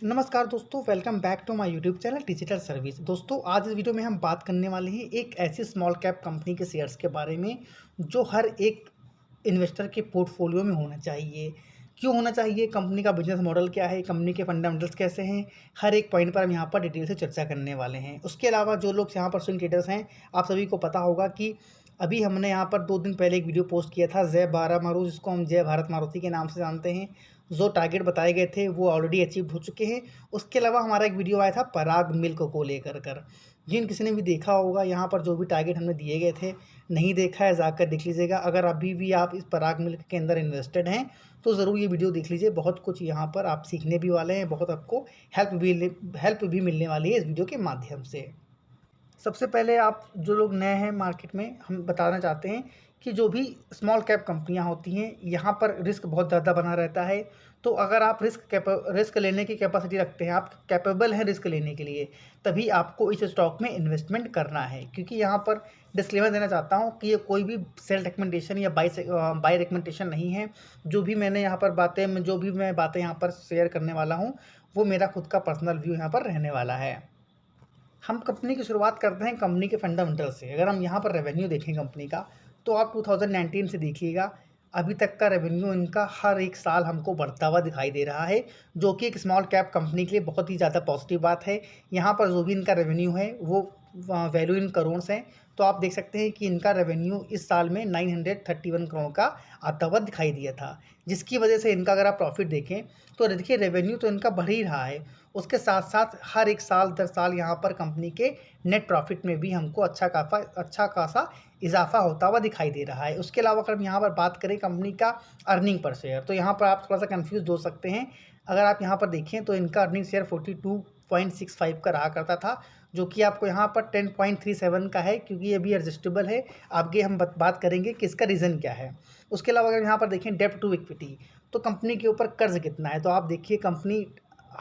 नमस्कार दोस्तों, welcome back to my YouTube channel digital service. दोस्तों, आज इस वीडियो में हम बात करने वाले हैं एक ऐसी स्मॉल कैप कंपनी के शेयर्स के बारे में जो हर एक इन्वेस्टर के पोर्टफोलियो में होना चाहिए। क्यों होना चाहिए, कंपनी का बिजनेस मॉडल क्या है, कंपनी के फंडामेंटल्स कैसे हैं, हर एक पॉइंट पर हम यहाँ पर डिटेल से चर्चा करने वाले हैं। उसके अलावा जो लोग यहाँ पर स्विंग ट्रेडर्स हैं, आप सभी को पता होगा कि अभी हमने यहाँ पर 2 दिन पहले एक वीडियो पोस्ट किया था जय बारह मारुति, जिसको हम जय भारत मारुति के नाम से जानते हैं। जो टारगेट बताए गए थे वो ऑलरेडी अचीव हो चुके हैं। उसके अलावा हमारा एक वीडियो आया था पराग मिल्क को लेकर जिन किसी ने भी देखा होगा, यहाँ पर जो भी टारगेट हमने दिए गए थे, नहीं देखा है जाकर देख लीजिएगा। अगर अभी भी आप इस पराग मिल्क के अंदर इन्वेस्टेड हैं तो ज़रूर ये वीडियो देख लीजिए। बहुत कुछ यहाँ पर आप सीखने भी वाले हैं, बहुत आपको हेल्प भी मिलने वाली है इस वीडियो के माध्यम से। सबसे पहले आप जो लोग नए हैं मार्केट में, हम बताना चाहते हैं कि जो भी स्मॉल कैप कंपनियां होती हैं, यहाँ पर रिस्क बहुत ज़्यादा बना रहता है। तो अगर आप रिस्क लेने की कैपेसिटी रखते हैं, आप कैपेबल हैं रिस्क लेने के लिए, तभी आपको इस स्टॉक में इन्वेस्टमेंट करना है। क्योंकि यहाँ पर डिस्क्लेमर देना चाहता हूँ कि ये कोई भी सेल रिकमेंडेशन या बाई रिकमेंडेशन नहीं है। जो भी मैं बातें यहाँ पर शेयर करने वाला हूँ, वो मेरा खुद का पर्सनल व्यू यहाँ पर रहने वाला है। हम कंपनी की शुरुआत करते हैं कंपनी के फंडामेंटल से। अगर हम यहाँ पर रेवेन्यू देखें कंपनी का, तो आप 2019 से देखिएगा, अभी तक का रेवेन्यू इनका हर एक साल हमको बढ़ता हुआ दिखाई दे रहा है, जो कि एक स्मॉल कैप कंपनी के लिए बहुत ही ज़्यादा पॉजिटिव बात है। यहाँ पर जो भी इनका रेवेन्यू है वो वैल्यू इन करोड़ है। तो आप देख सकते हैं कि इनका रेवेन्यू इस साल में 931 करोड़ का आता हुआ दिखाई दिया था, जिसकी वजह से इनका अगर आप प्रॉफिट देखें तो देखिए रेवेन्यू तो इनका बढ़ ही रहा है। उसके साथ साथ हर एक साल दर साल यहाँ पर कंपनी के नेट प्रॉफिट में भी हमको अच्छा खासा इजाफा होता हुआ दिखाई दे रहा है। उसके अलावा अगर हम यहाँ पर बात करें कंपनी का अर्निंग पर शेयर, तो यहाँ पर आप थोड़ा सा कन्फ्यूज़ हो सकते हैं। अगर आप यहाँ पर देखें तो इनका अर्निंग शेयर 42.65 का रहा करता था, जो कि आपको यहाँ पर 10.37 का है, क्योंकि ये भी एडजस्टेबल है। आगे हम बात करेंगे कि इसका रीज़न क्या है। उसके अलावा अगर यहाँ पर देखें डेब्ट टू इक्विटी, तो कंपनी के ऊपर कर्ज कितना है, तो आप देखिए कंपनी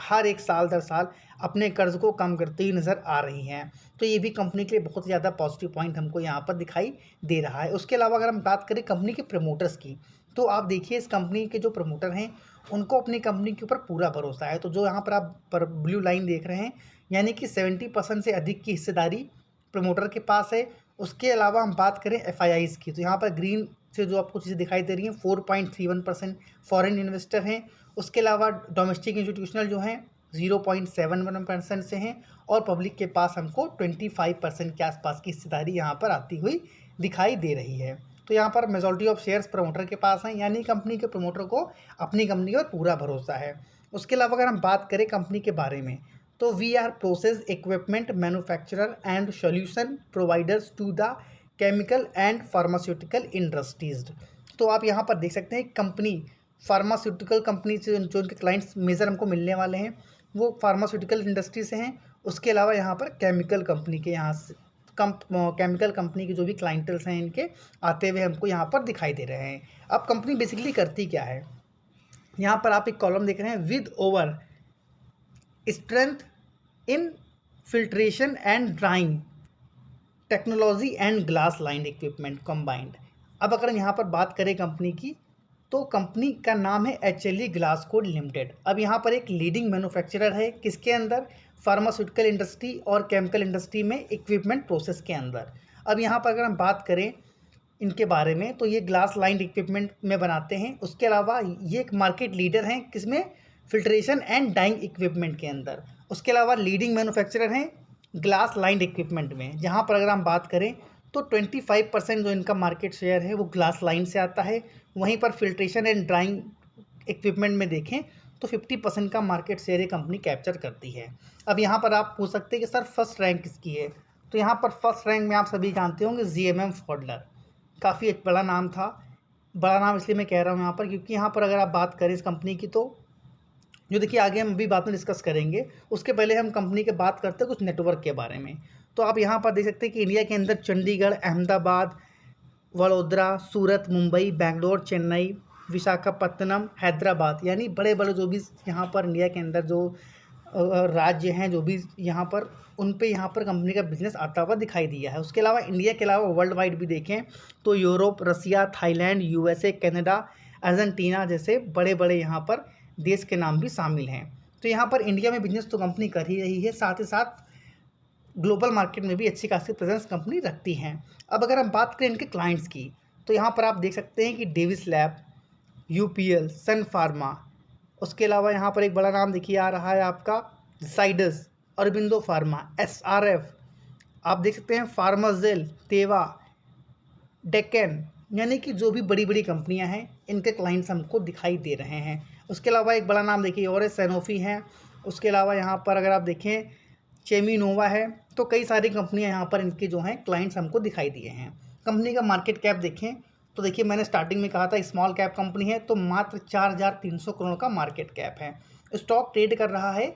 हर एक साल दर साल अपने कर्ज को कम करती हुई नज़र आ रही हैं। तो ये भी कंपनी के लिए बहुत ज़्यादा पॉजिटिव पॉइंट हमको यहाँ पर दिखाई दे रहा है। उसके अलावा अगर हम बात करें कंपनी के प्रमोटर्स की, तो आप देखिए इस कंपनी के जो प्रमोटर हैं उनको अपनी कंपनी के ऊपर पूरा भरोसा है। तो जो यहाँ पर आप ब्लू लाइन देख रहे हैं, यानी कि 70% से अधिक की हिस्सेदारी प्रमोटर के पास है। उसके अलावा हम बात करें FIIs की, तो यहाँ पर ग्रीन से जो आपको चीज़ें दिखाई दे रही हैं, 4.31% फॉरेन इन्वेस्टर हैं। उसके अलावा डोमेस्टिक इंस्टीट्यूशनल जो हैं 0.71% से हैं, और पब्लिक के पास हमको 25% के आसपास की हिस्सेदारी यहाँ पर आती हुई दिखाई दे रही है। तो यहाँ पर मेजॉरिटी ऑफ शेयर्स प्रमोटर के पास हैं, यानी कंपनी के प्रमोटर को अपनी कंपनी पर पूरा भरोसा है। उसके अलावा अगर हम बात करें कंपनी के बारे में, तो we are process equipment manufacturer and solution providers to the chemical and pharmaceutical industries. तो आप यहाँ पर देख सकते हैं कंपनी फार्मास्यूटिकल कंपनी से जो उनके क्लाइंट्स मेजर हमको मिलने वाले हैं वो फार्मास्यूटिकल इंडस्ट्री से हैं। उसके अलावा यहाँ पर केमिकल कंपनी के केमिकल कंपनी के जो भी क्लाइंटल्स हैं इनके आते हुए हमको यहाँ पर दिखाई दे रहे हैं। अब कंपनी बेसिकली करती क्या है, यहाँ पर आप एक कॉलम देख रहे हैं, with over strength in filtration and drawing technology and glass line equipment combined. अब अगर हम यहाँ पर बात करें कंपनी की, तो कंपनी का नाम है HLE ग्लासकोट लिमिटेड। अब यहाँ पर एक लीडिंग मैन्युफैक्चरर है, किसके अंदर, फार्मास्यूटिकल इंडस्ट्री और केमिकल इंडस्ट्री में इक्विपमेंट प्रोसेस के अंदर। अब यहाँ पर अगर हम बात करें इनके बारे में, तो ये ग्लास लाइन इक्विपमेंट में बनाते हैं। उसके अलावा ये एक मार्केट लीडर हैं किसमें, फिल्ट्रेशन एंड डाइंग इक्विपमेंट के अंदर। उसके अलावा लीडिंग मैन्युफैक्चरर हैं ग्लास लाइन इक्विपमेंट में, जहाँ पर अगर हम बात करें तो 25% जो इनका मार्केट शेयर है वो ग्लास लाइन से आता है। वहीं पर फिल्ट्रेशन एंड ड्राइंग इक्विपमेंट में देखें तो 50% का मार्केट शेयर ये कंपनी कैप्चर करती है। अब यहाँ पर आप पूछ सकते हैं कि सर फर्स्ट रैंक किसकी है, तो यहाँ पर फर्स्ट रैंक में आप सभी जानते होंगे GMM फॉडलर। काफ़ी एक बड़ा नाम था, बड़ा नाम इसलिए मैं कह रहा हूँ यहाँ पर क्योंकि यहाँ पर अगर आप बात करें इस कंपनी की, तो जो देखिए आगे हम अभी बात में डिस्कस करेंगे, उसके पहले हम कंपनी के बात करते हैं कुछ नेटवर्क के बारे में। तो आप यहाँ पर देख सकते हैं कि इंडिया के अंदर चंडीगढ़, अहमदाबाद, वडोदरा, सूरत, मुंबई, बेंगलोर, चेन्नई, विशाखापत्तनम, हैदराबाद, यानी बड़े बड़े जो भी यहाँ पर इंडिया के अंदर जो राज्य हैं, जो भी यहाँ पर उन पे यहाँ पर कंपनी का बिजनेस आता हुआ दिखाई दिया है। उसके अलावा इंडिया के अलावा वर्ल्ड वाइड भी देखें तो यूरोप, रसिया, थाईलैंड, USA, कनाडा, अर्जेंटीना जैसे बड़े बड़े यहाँ पर देश के नाम भी शामिल हैं। तो यहाँ पर इंडिया में बिजनेस तो कंपनी कर ही रही है, साथ ही साथ ग्लोबल मार्केट में भी अच्छी खासी प्रेजेंस कंपनी रखती हैं। अब अगर हम बात करें इनके क्लाइंट्स की, तो यहाँ पर आप देख सकते हैं कि डेविस लैब, यूपीएल, सन फार्मा, उसके अलावा यहाँ पर एक बड़ा नाम देखिए आ रहा है आपका जाइडस, अरबिंदो फार्मा, एसआरएफ, आप देख सकते हैं फार्माजेल, तेवा, डेक्कन, यानी कि जो भी बड़ी बड़ी कंपनियां हैं इनके क्लाइंट्स हमको दिखाई दे रहे हैं। उसके अलावा एक बड़ा नाम देखिए और है सैनोफी है। उसके अलावा यहाँ पर अगर आप देखें चेमिनोवा है। तो कई सारी कंपनियां यहाँ पर इनके जो हैं क्लाइंट्स हमको दिखाई दिए हैं। कंपनी का मार्केट कैप देखें तो देखिए मैंने स्टार्टिंग में कहा था स्मॉल कैप कंपनी है, तो मात्र 4,300 करोड़ का मार्केट कैप है। स्टॉक ट्रेड कर रहा है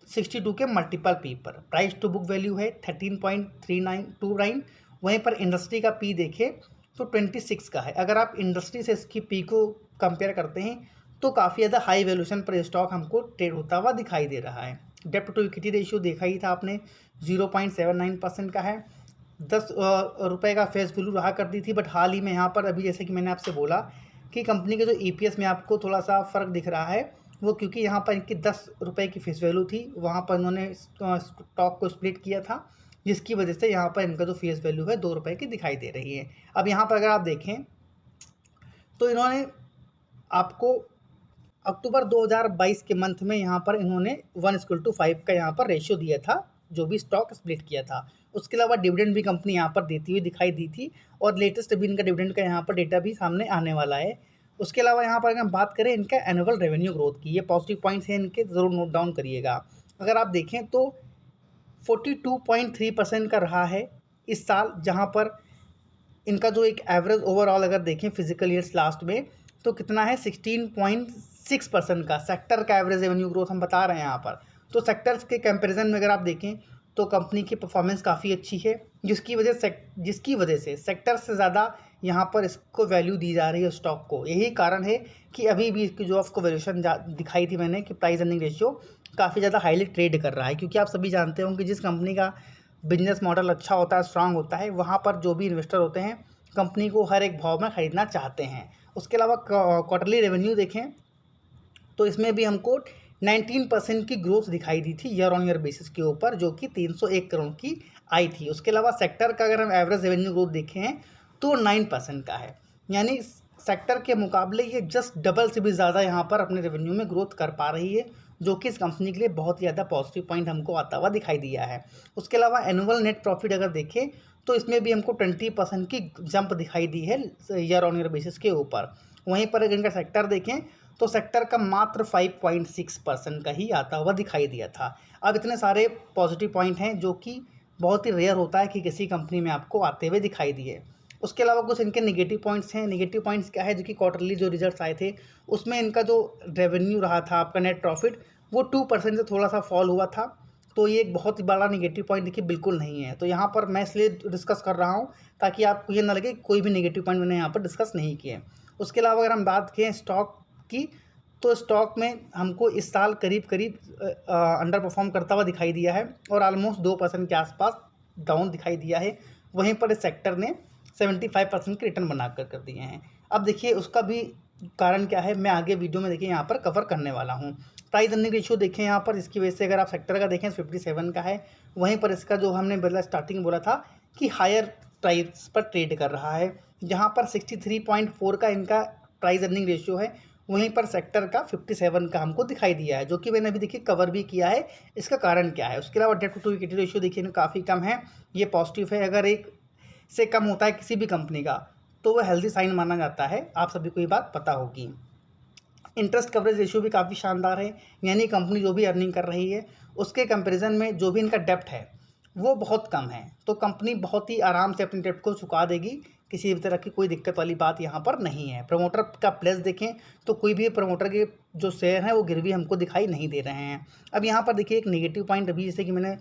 62 के मल्टीपल पी पर। प्राइस टू बुक वैल्यू है 13.3929। वहीं पर इंडस्ट्री का पी देखें तो 26 का है। अगर आप इंडस्ट्री से इसकी पी को कंपेयर करते हैं तो काफ़ी ज़्यादा हाई वैल्यूएशन पर स्टॉक हमको ट्रेड होता हुआ दिखाई दे रहा है। डेप्ट टू इक्विटी रेशियो देखा ही था आपने, 0.79% का है। 10 रुपये का फेस वैल्यू रहा करती थी, बट हाल ही में यहाँ पर अभी जैसे कि मैंने आपसे बोला कि कंपनी के जो ईपीएस में आपको थोड़ा सा फ़र्क दिख रहा है, वो क्योंकि यहाँ पर इनकी 10 रुपये की फेस वैल्यू थी, वहाँ पर इन्होंने स्टॉक को स्प्लिट किया था, जिसकी वजह से यहाँ पर इनका जो फेस वैल्यू है 2 रुपये की दिखाई दे रही है। अब यहाँ पर अगर आप देखें तो इन्होंने आपको अक्टूबर 2022 के मंथ में यहाँ पर इन्होंने 1:5 का यहाँ पर रेशियो दिया था, जो भी स्टॉक स्प्लिट किया था। उसके अलावा डिविडेंड भी कंपनी यहाँ पर देती हुई दिखाई दी थी, और लेटेस्ट अभी इनका डिविडेंड का यहाँ पर डेटा भी सामने आने वाला है। उसके अलावा यहाँ पर अगर हम बात करें इनका एनुअल रेवेन्यू ग्रोथ की, ये पॉजिटिव पॉइंट्स हैं इनके, ज़रूर नोट डाउन करिएगा। अगर आप देखें तो 42.3% का रहा है इस साल, जहाँ पर इनका जो एक एवरेज ओवरऑल अगर देखें फिजिकल ईयर्स लास्ट में तो कितना है 16.6% का सेक्टर का एवरेज रेवेन्यू ग्रोथ हम बता रहे हैं यहाँ पर। तो सेक्टर्स के कंपैरिजन में अगर आप देखें तो कंपनी की परफॉर्मेंस काफ़ी अच्छी है, जिसकी वजह से सेक्टर से ज़्यादा यहाँ पर इसको वैल्यू दी जा रही है स्टॉक को। यही कारण है कि अभी भी इसकी जो आपको वैल्यूएशन दिखाई थी मैंने कि प्राइस अर्निंग रेशियो काफ़ी ज़्यादा हाईली ट्रेड कर रहा है, क्योंकि आप सभी जानते होंगे कि जिस कंपनी का बिजनेस मॉडल अच्छा होता है, स्ट्रांग होता है, वहाँ पर जो भी इन्वेस्टर होते हैं कंपनी को हर एक भाव में ख़रीदना चाहते हैं। उसके अलावा क्वार्टरली रेवेन्यू देखें तो इसमें भी हमको 19% की ग्रोथ दिखाई दी थी ईयर ऑन ईयर बेसिस के ऊपर, जो कि 301 करोड़ की आई थी। उसके अलावा सेक्टर का अगर हम एवरेज रेवेन्यू ग्रोथ देखें तो 9% का है, यानी सेक्टर के मुकाबले ये जस्ट डबल से भी ज़्यादा यहाँ पर अपने रेवेन्यू में ग्रोथ कर पा रही है, जो कि इस कंपनी के लिए बहुत ज़्यादा पॉजिटिव पॉइंट हमको आता हुआ दिखाई दिया है। उसके अलावा एनुअल नेट प्रॉफिट अगर देखें तो इसमें भी हमको 20% की जंप दिखाई दी है ईयर ऑन ईयर बेसिस के ऊपर। वहीं पर अगर इनका सेक्टर देखें तो सेक्टर का मात्र 5.6% का ही आता हुआ दिखाई दिया था। अब इतने सारे पॉजिटिव पॉइंट हैं जो कि बहुत ही रेयर होता है कि किसी कंपनी में आपको आते हुए दिखाई दिए। उसके अलावा कुछ इनके नेगेटिव पॉइंट्स हैं। नेगेटिव पॉइंट्स क्या है, जो कि क्वार्टरली जो रिजल्ट्स आए थे उसमें इनका जो रेवेन्यू रहा था आपका नेट प्रॉफिट वो 2% से थोड़ा सा फॉल हुआ था। तो ये एक बहुत ही बड़ा नेगेटिव पॉइंट देखिए बिल्कुल नहीं है। तो यहाँ पर मैं इसलिए डिस्कस कर रहा हूँ ताकि आपको ये ना लगे कोई भी नेगेटिव पॉइंट मैंने यहाँ पर डिस्कस नहीं किए। उसके अलावा अगर हम बात करें स्टॉक की, तो स्टॉक में हमको इस साल करीब अंडर परफॉर्म करता हुआ दिखाई दिया है और ऑलमोस्ट 2% के आसपास डाउन दिखाई दिया है। वहीं पर इस सेक्टर ने 75% के रिटर्न बना कर दिए हैं। अब देखिए उसका भी कारण क्या है, मैं आगे वीडियो में देखिए यहाँ पर कवर करने वाला हूँ। प्राइस अर्निंग रेशियो देखें यहाँ पर, इसकी वजह से अगर आप सेक्टर का देखें 57 का है। वहीं पर इसका जो हमने पहले स्टार्टिंग बोला था कि हायर प्राइस पर ट्रेड कर रहा है, जहाँ पर 63.4 का इनका प्राइस अर्निंग रेशियो है। वहीं पर सेक्टर का 57 का हमको दिखाई दिया है, जो कि मैंने अभी देखिए कवर भी किया है। इसका कारण क्या है। उसके अलावा डेट टू इक्विटी रेशियो देखिए काफ़ी कम है, ये पॉजिटिव है। अगर एक से कम होता है किसी भी कंपनी का तो वह हेल्दी साइन माना जाता है, आप सभी को ये बात पता होगी। इंटरेस्ट कवरेज रेशियो भी काफ़ी शानदार है, यानी कंपनी जो भी अर्निंग कर रही है उसके कंपैरिजन में जो भी इनका डेप्ट है वो बहुत कम है। तो कंपनी बहुत ही आराम से अपने डेप्ट को चुका देगी, किसी भी तरह की कोई दिक्कत वाली बात यहाँ पर नहीं है। प्रमोटर का प्लेस देखें तो कोई भी प्रमोटर के जो शेयर हैं वो गिरवी हमको दिखाई नहीं दे रहे हैं। अब यहाँ पर देखिए एक नेगेटिव पॉइंट अभी जैसे कि मैंने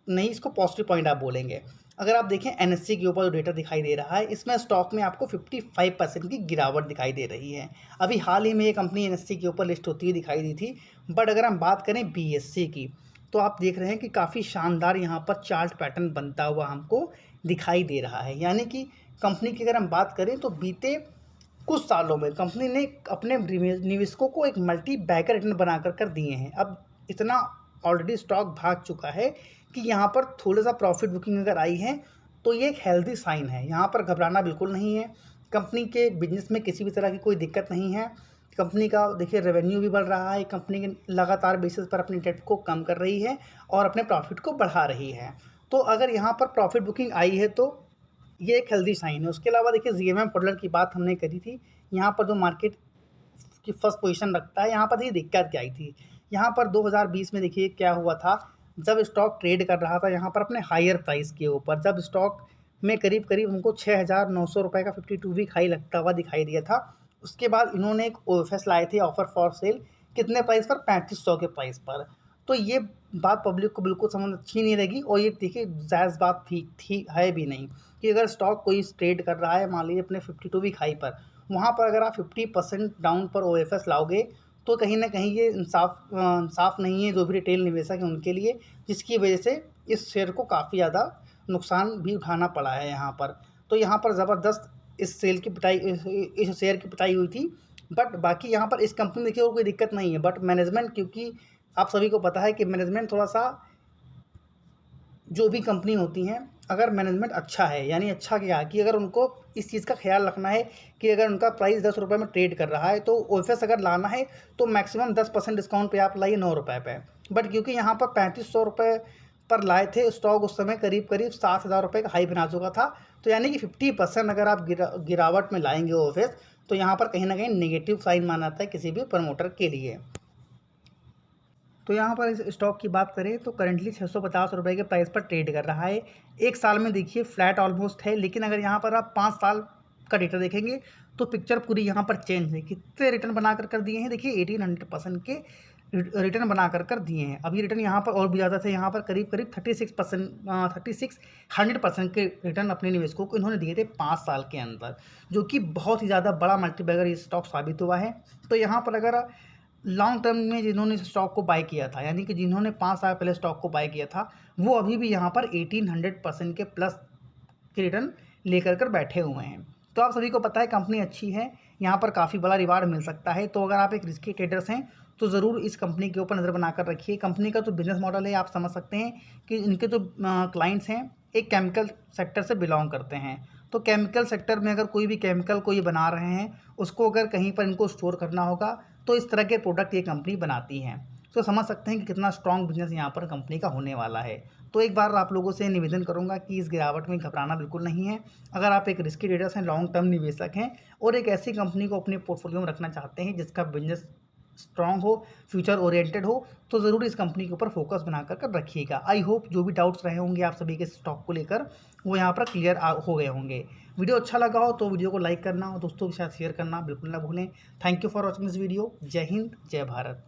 नहीं, इसको पॉजिटिव पॉइंट आप बोलेंगे। अगर आप देखें एनएससी के ऊपर जो डेटा दिखाई दे रहा है, इसमें स्टॉक में आपको 55% की गिरावट दिखाई दे रही है। अभी हाल ही में ये कंपनी एनएससी के ऊपर लिस्ट होती हुई दिखाई दी थी। बट अगर हम बात करें बीएससी की, तो आप देख रहे हैं कि काफ़ी शानदार यहाँ पर चार्ट पैटर्न बनता हुआ हमको दिखाई दे रहा है। यानी कि कंपनी की अगर हम बात करें तो बीते कुछ सालों में कंपनी ने अपने निवेशकों को एक मल्टी बैगर रिटर्न बनाकर दिए हैं। अब इतना ऑलरेडी स्टॉक भाग चुका है कि यहाँ पर थोड़ा सा प्रॉफिट बुकिंग अगर आई है तो ये एक हेल्दी साइन है। यहाँ पर घबराना बिल्कुल नहीं है। कंपनी के बिजनेस में किसी भी तरह की कोई दिक्कत नहीं है। कंपनी का देखिए रेवेन्यू भी बढ़ रहा है, कंपनी के लगातार बेसिस पर अपनी डेट को कम कर रही है और अपने प्रॉफिट को बढ़ा रही है। तो अगर यहाँ पर प्रॉफिट बुकिंग आई है तो ये एक हेल्दी साइन है। उसके अलावा देखिए जीएमएम फुटलर की बात हमने करी थी। यहाँ पर जो मार्केट की फर्स्ट पोजीशन रखता है, यहाँ पर देखिए दिक्कत क्या आई थी। यहाँ पर 2020 में देखिए क्या हुआ था, जब स्टॉक ट्रेड कर रहा था यहाँ पर अपने हायर प्राइस के ऊपर, जब स्टॉक में करीब करीब उनको 6,900 रुपये का 52 वीक हाई लगता हुआ दिखाई दिया था। उसके बाद इन्होंने एक ओएफएस लाए थे, ऑफर फॉर सेल, कितने प्राइस पर, 3500 के प्राइस पर। तो ये बात पब्लिक को बिल्कुल समझ अच्छी नहीं लगी और ये देखिए जायज़ बात थी है भी नहीं कि अगर स्टॉक कोई ट्रेड कर रहा है मान लीजिए अपने 52 वीक हाई पर, वहाँ पर अगर आप 50% डाउन पर ओएफएस लाओगे तो कहीं ना कहीं ये इंसाफ नहीं है जो भी रिटेल निवेशक हैं उनके लिए, जिसकी वजह से इस शेयर को काफ़ी ज़्यादा नुकसान भी उठाना पड़ा है यहाँ पर। तो यहाँ पर ज़बरदस्त इस शेयर की पिटाई हुई थी। बट बाकी यहाँ पर इस कंपनी में देखिए और कोई दिक्कत नहीं है, बट मैनेजमेंट, क्योंकि आप सभी को पता है कि मैनेजमेंट थोड़ा सा, जो भी कंपनी होती हैं अगर मैनेजमेंट अच्छा है, यानी अच्छा क्या कि अगर उनको इस चीज़ का ख्याल रखना है कि अगर उनका प्राइस 10 रुपये में ट्रेड कर रहा है तो ओएफएस अगर लाना है तो मैक्सिमम 10% डिस्काउंट पे आप लाइए 9 रुपये पे। बट क्योंकि यहाँ पर 3500 रुपये पर लाए थे स्टॉक, उस समय करीब करीब 7,000 रुपये का हाई बना चुका था। तो यानी कि 50% अगर आप गिरावट में लाएंगे ओएफएस तो यहाँ पर कहीं ना कहीं नेगेटिव साइन माना जाता है किसी भी प्रमोटर के लिए। तो यहाँ पर इस स्टॉक की बात करें तो करंटली 650 रुपये के प्राइस पर ट्रेड कर रहा है। एक साल में देखिए फ्लैट ऑलमोस्ट है, लेकिन अगर यहाँ पर आप 5 साल का डेटा देखेंगे तो पिक्चर पूरी यहाँ पर चेंज है। कितने रिटर्न बना कर दिए हैं, देखिए 1800% के रिटर्न बना कर दिए हैं। अभी रिटर्न यहाँ पर और भी ज़्यादा थे, यहाँ पर करीब करीब 3600% के रिटर्न अपने निवेशकों को इन्होंने दिए थे 5 साल के अंदर, जो कि बहुत ही ज़्यादा बड़ा मल्टीबैगर ये स्टॉक साबित हुआ है। तो यहाँ पर अगर लॉन्ग टर्म में जिन्होंने स्टॉक को बाय किया था, यानी कि जिन्होंने 5 साल पहले स्टॉक को बाय किया था, वो अभी भी यहाँ पर 1800% के प्लस के रिटर्न लेकर कर बैठे हुए हैं। तो आप सभी को पता है कंपनी अच्छी है, यहाँ पर काफ़ी बड़ा रिवार्ड मिल सकता है। तो अगर आप एक रिस्की ट्रेडर्स हैं तो ज़रूर इस कंपनी के ऊपर नज़र बनाकर रखिए। कंपनी का जो बिजनेस मॉडल है आप समझ सकते हैं कि इनके जो क्लाइंट्स हैं एक केमिकल सेक्टर से बिलोंग करते हैं। तो केमिकल सेक्टर में अगर कोई भी केमिकल को ये बना रहे हैं, उसको अगर कहीं पर इनको स्टोर करना होगा तो इस तरह के प्रोडक्ट ये कंपनी बनाती है। तो समझ सकते हैं कि कितना स्ट्रॉन्ग बिजनेस यहाँ पर कंपनी का होने वाला है। तो एक बार आप लोगों से निवेदन करूंगा कि इस गिरावट में घबराना बिल्कुल नहीं है। अगर आप एक रिस्की ट्रेडर्स हैं, लॉन्ग टर्म निवेशक हैं और एक ऐसी कंपनी को अपने पोर्टफोलियो में रखना चाहते हैं जिसका बिजनेस स्ट्रॉन्ग हो, फ्यूचर ओरिएंटेड हो, तो ज़रूर इस कंपनी के ऊपर फोकस बनाकर रखिएगा। आई होप जो भी डाउट्स रहे होंगे आप सभी के स्टॉक को लेकर वो यहाँ पर क्लियर हो गए होंगे। वीडियो अच्छा लगा हो तो वीडियो को लाइक करना और दोस्तों के साथ शेयर करना बिल्कुल ना भूलें। Thank you for watching this video. जय हिंद, जय भारत।